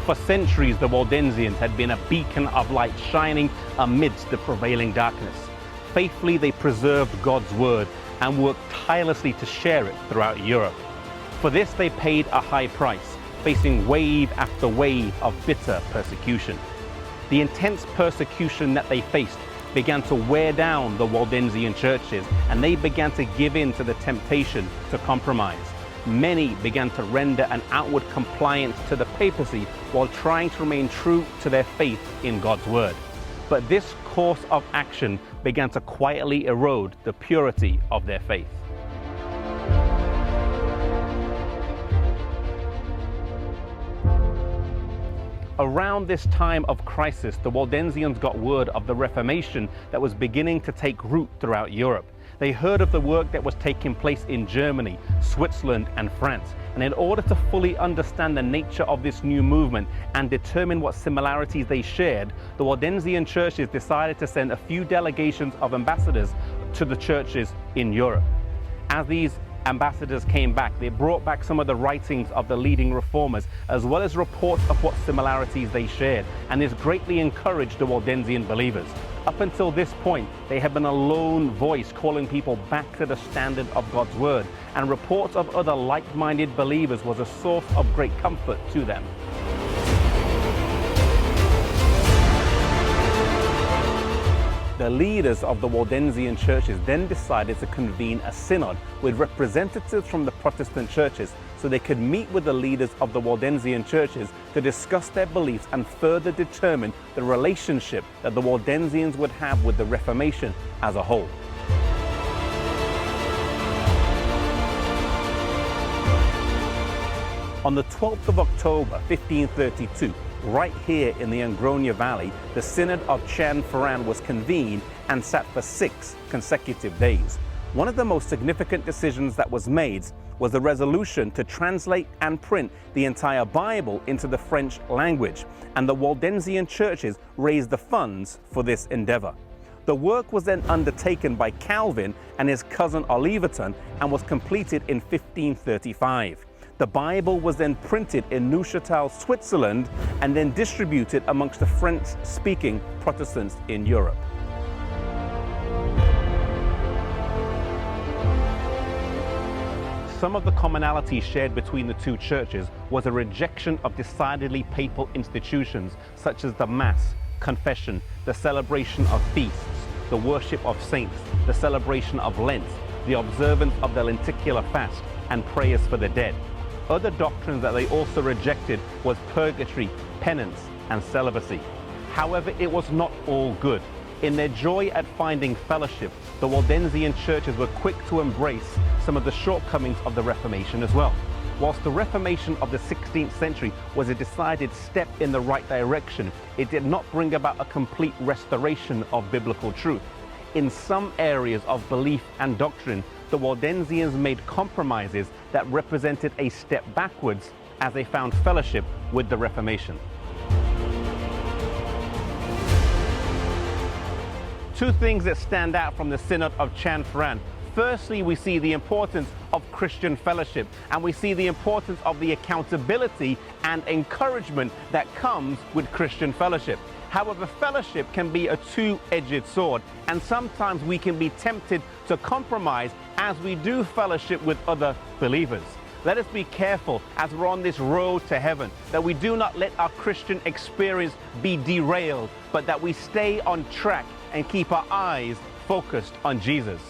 For centuries, the Waldensians had been a beacon of light shining amidst the prevailing darkness. Faithfully, they preserved God's word and worked tirelessly to share it throughout Europe. For this, they paid a high price, facing wave after wave of bitter persecution. The intense persecution that they faced began to wear down the Waldensian churches, and they began to give in to the temptation to compromise. Many began to render an outward compliance to the papacy while trying to remain true to their faith in God's word. But this course of action began to quietly erode the purity of their faith. Around this time of crisis, the Waldensians got word of the Reformation that was beginning to take root throughout Europe. They heard of the work that was taking place in Germany, Switzerland, and France. And in order to fully understand the nature of this new movement and determine what similarities they shared, the Waldensian churches decided to send a few delegations of ambassadors to the churches in Europe. As these ambassadors came back, they brought back some of the writings of the leading reformers, as well as reports of what similarities they shared, and this greatly encouraged the Waldensian believers. Up until this point, they had been a lone voice calling people back to the standard of God's word, and reports of other like-minded believers was a source of great comfort to them. The leaders of the Waldensian churches then decided to convene a synod with representatives from the Protestant churches so they could meet with the leaders of the Waldensian churches to discuss their beliefs and further determine the relationship that the Waldensians would have with the Reformation as a whole. On the 12th of October 1532, right here in the Angronia Valley, the Synod of Chanfaran was convened and sat for 6 consecutive days. One of the most significant decisions that was made was the resolution to translate and print the entire Bible into the French language, and the Waldensian churches raised the funds for this endeavor. The work was then undertaken by Calvin and his cousin Oliverton and was completed in 1535. The Bible was then printed in Neuchâtel, Switzerland, and then distributed amongst the French-speaking Protestants in Europe. Some of the commonalities shared between the two churches was a rejection of decidedly papal institutions such as the Mass, confession, the celebration of feasts, the worship of saints, the celebration of Lent, the observance of the lenticular fast, and prayers for the dead. Other doctrines that they also rejected was purgatory, penance, and celibacy. However, it was not all good. In their joy at finding fellowship, the Waldensian churches were quick to embrace some of the shortcomings of the Reformation as well. Whilst the Reformation of the 16th century was a decided step in the right direction, it did not bring about a complete restoration of biblical truth. In some areas of belief and doctrine, the Waldensians made compromises that represented a step backwards as they found fellowship with the Reformation. Two things that stand out from the Synod of Chanfaran. Firstly, we see the importance of Christian fellowship, and we see the importance of the accountability and encouragement that comes with Christian fellowship. However, fellowship can be a two-edged sword, and sometimes we can be tempted to compromise as we do fellowship with other believers. Let us be careful as we're on this road to heaven, that we do not let our Christian experience be derailed, but that we stay on track and keep our eyes focused on Jesus.